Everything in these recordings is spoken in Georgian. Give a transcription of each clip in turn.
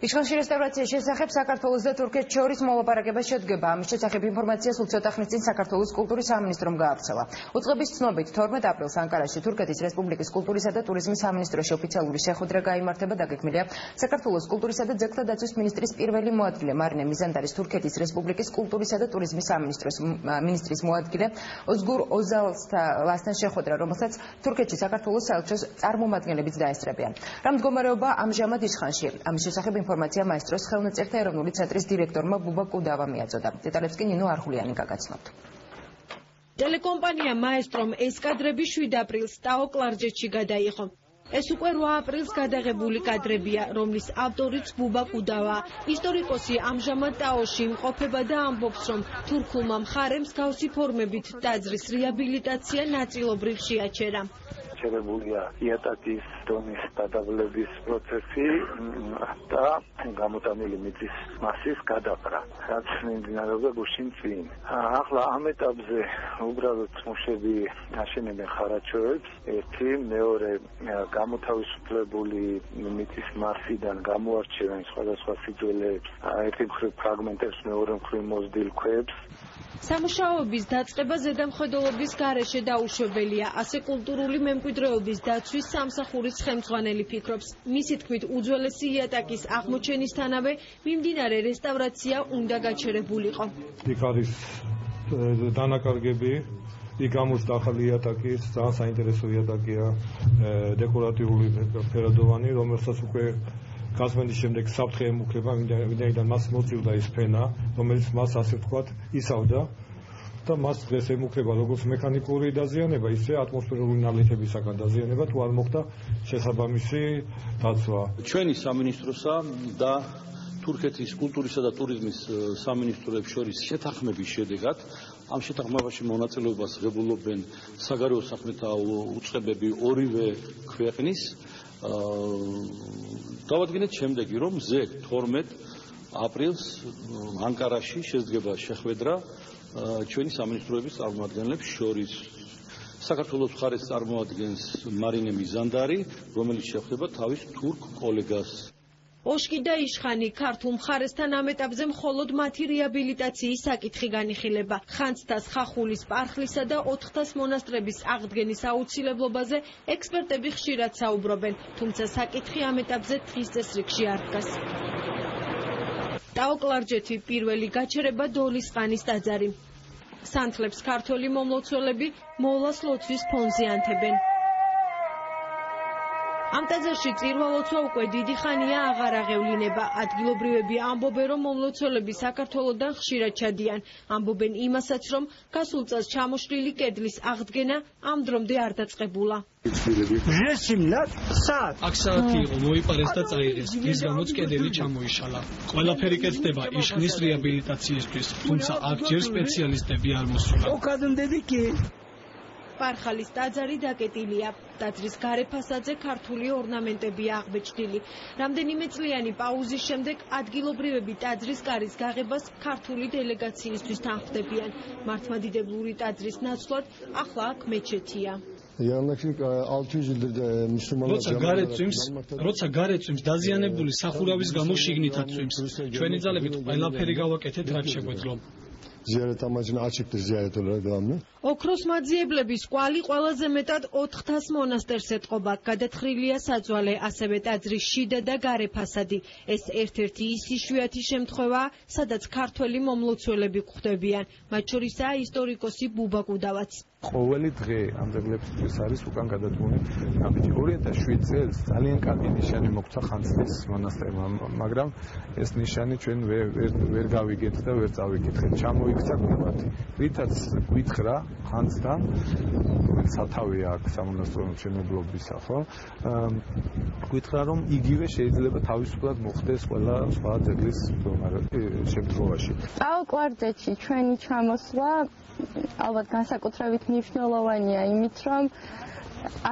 Իշխանში ռեստավրացիայի შესახებ საქართველოს და Թուրքეთს შორის მოლაპარაკება შედგება. Ამის შესახებ ინფორმაცია სულ ცოტა ხნის წინ საქართველოს კულტურის სამინისტრომ გაავრცელა. უწყების ცნობით 12 აპრილს ანკარაში თურქეთის რესპუბლიკის კულტურისა და ტურიზმის სამინისტროში ოფიციალური შეხვედრა გაიმართება. დაგეგმილია საქართველოს კულტურისა და ძეგლთა დაცვის მინისტრის პირველი მოადგილე მარინე მიზანდარის თურქეთის რესპუბლიკის კულტურისა და ტურიზმის სამინისტრის მოადგილე ოზგურ ოზალსთან შეხვედრა, რომელსაც თურქეთში საქართველოს საელჩოს წარმომადგენლებიც დაესწრებიან. რა მდგომარეობა ამჟამად იշխანში? ამის შესახებ ინფორმაცია მაესტროს ხელნაწერთა ეროვნული ცენტრის დირექტორმა ბუბა კუდავამ მიაწოდა. დეტალებს კი ნინო არხულიანი გაგაცნობთ. ტელეკომპანია მაესტრომ ეს კადრები 7 აპრილს ტაო კლარჯეთში გადაიღო. ეს უკვე 8 აპრილს გადაღებული კადრებია, რომლის ავტორიც ბუბა კუდავა. ისტორიკოსი ამჟამად ტაოში იმყოფება და ამბობს, რომ თურქულმა მხარემ მსგავსი ფორმებით ტაძრის რეაბილიტაცია ნაწილობრივ შეაჩერა. შეერებულია იატაკის დონის დადაბლების პროცესი და გამოტანილი მიწის მასის გადაყრა, რაც მიმდინარეობდა გუშინ წინ. ახლა ამ ეტაპზე უბრალოდ მუშები აშენებენ ხარაჩოებს, ერთი, მეორე გამოთავისუფლებული მიწის მასიდან გამოარჩევენ სხვადასხვა სიძველეებს, ერთი მხრივ ფრაგმენტებს, მეორე მხრივ მოზრდილ ქვებს. სამუშაოების დაწყება ზედამხედველობის გარეშე დაუშვებელია, ასე კულტურული მემკვიდრეობის დაცვის სამსახურის ხელმძღვანელი ფიქრობს. მისი თქმით, უძველესი იატაკის აღმოჩენისთანავე მიმდინარე რესტავრაცია უნდა გაჩერებულიყო. იქ არის დანაკარგები, იქ გამოჩნდა ახალი იატაკი, ძალიან საინტერესო იატაკია, დეკორატიული ფერადოვანი, რომელსაც უკვე გასვენის შემდეგ საფრთხე ემუქრება, ვინაიდან მას მოწივდა ის ფენა, რომელიც მას ასე ვთქვათ ისავდა და მას დღეს ემუქრება როგორც მექანიკური დაზიანება, ისე ატმოსფერული ნალექებისაგან დაზიანება, თუ არ მოხდა შესაბამისი დაცვა. ჩვენი სამინისტროსა და თურქეთის კულტურისა და ტურიზმის სამინისტროებს შორის შეთანხმების შედეგად ამ შეთანხმებაში მონაწილეობას ღებულობენ საგარეო საქმეთა უწყებები ორივე ქვეყნის. დავადგინეთ შემდეგი, რომ ზეგ 12 აპრილს ანკარაში შედგება შეხვედრა ჩვენი სამინისტროების წარმომადგენლებს შორის. საქართველოს მხარეს წარმოადგენს მარინე მიზანდარი, რომელიც შეხვდება თავის თურქ კოლეგას. ოშკი და იშხანი ქართულ მხარესთან ამ ეტაპზე მხოლოდ მათი რეაბილიტაციის საკითხი განიხილება. ხანძთას, ხახულის, პარხლისა და ოთხთას მონასტრების აღდგენის აუცილებლობაზე ექსპერტები ხშირად საუბრობენ, თუმცა საკითხი ამ ეტაპზე დღის წესრიგში არ დგას. ტაო კლარჯეთი პირველი გაჩერება დოლის ყანის ტაძარი. სანთლებს ქართველი მომლოცველები მოლას ლოცვის ფონზე ანთებენ. ამ ტაძარში წირვა-ლოცვა უკვე დიდი ხანია აღარ აღევლინება. ადგილობრივები ამბობენ, რომ მომლოცველები საქართველოდან ხშირად ჩადიან. ამბობენ იმასაც, რომ გასულ წელს ჩამოშლილი კედლის აღდგენა ამ დრომდე არ დაწყებულა. აქ საათი იყო, მოიპარეს და წაიღეს, რის გამოც კედელი ჩამოიშალა. ყველაფერი კეთდება იშხნის რეაბილიტაციისთვის, თუმცა აქ ჯერ სპეციალისტები არ მოსულა. პარხალის ტაძარი დაკეტილია. ტაძრის გარე ფასადზე ქართული ორნამენტებია აღბეჭდილი. რამდენიმე წლიანი პაუზის შემდეგ ადგილობრივები ტაძრის კარის გაღებას ქართული დელეგაციისთვის თანხმდებიან. მართლმადიდებლური ტაძრის ნაცვლად ახლა აქ მეჩეთია. როცა გარე წვიმს, დაზიანებული სახურავის გამო შიგნითაც წვიმს. ჩვენი ძალებით ყველაფერი გავაკეთეთ, რაც შეგვეძლო. ოქროს მაძიებლების კვალი ყველაზე მეტად 400 მონასტერს ეტყობა. გადათხრილია საძვალე, ასევე ტაძრის შიდა და გარე ფასადი. ეს ერთ-ერთი ის იშვიათი შემთხვევაა, სადაც ქართველი მომლოცველები გვხვდებიან. მათ შორისაა ისტორიკოსი ბუბა კუდავაც. ყოველი დღე ამ ძეგლებისთვის არის უკან გადადგმული კამეთი. 2007 წელს ძალიან კარგი ნიშანი მოგვცა ხანძთის მონასტერმა, მაგრამ ეს ნიშანი ჩვენ ვერ გავიგეთ და ვერ წავიკითხეთ. ჩამოიქცა გუმბათი, რითაც გვითხრა ხანძთამ, სათავეა აქ სამონასტრო მშენებლობისა, ხო? გვითხრა, რომ იგივე შეიძლება თავისუფლად მოხდეს ყველა სხვა ძეგლის შემთხვევაში. ტაო კლარჯეთში ჩვენი ჩამოსვლა ალბათ განსაკუთრებით მნიშვნელოვანია იმით, რომ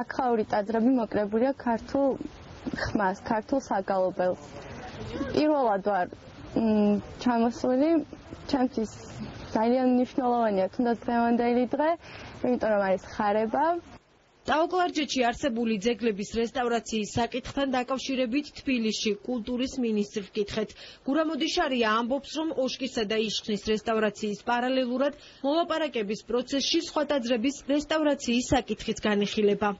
აქაური ტაძრები მოკრებულია ქართულ ხმას, ქართულ საგალობელს. პირველად ვარ ჩამოსვლილი, ჩემთვის ძალიან მნიშვნელოვანია თუნდაც დღევანდელი დღე, იმიტომ რომ არის ხარება. ტაო-კლარჯეთში არსებული ძეგლების რესტავრაციის საკითხთან დაკავშირებით თბილისში კულტურის მინისტრს ვკითხეთ. გურამოდიშარია ამბობს, რომ ოშკისა და იშხნის რესტავრაციის პარალელურად მოლაპარაკების პროცესში სხვა ტაძრების რესტავრაციის საკითხიც განიხილება.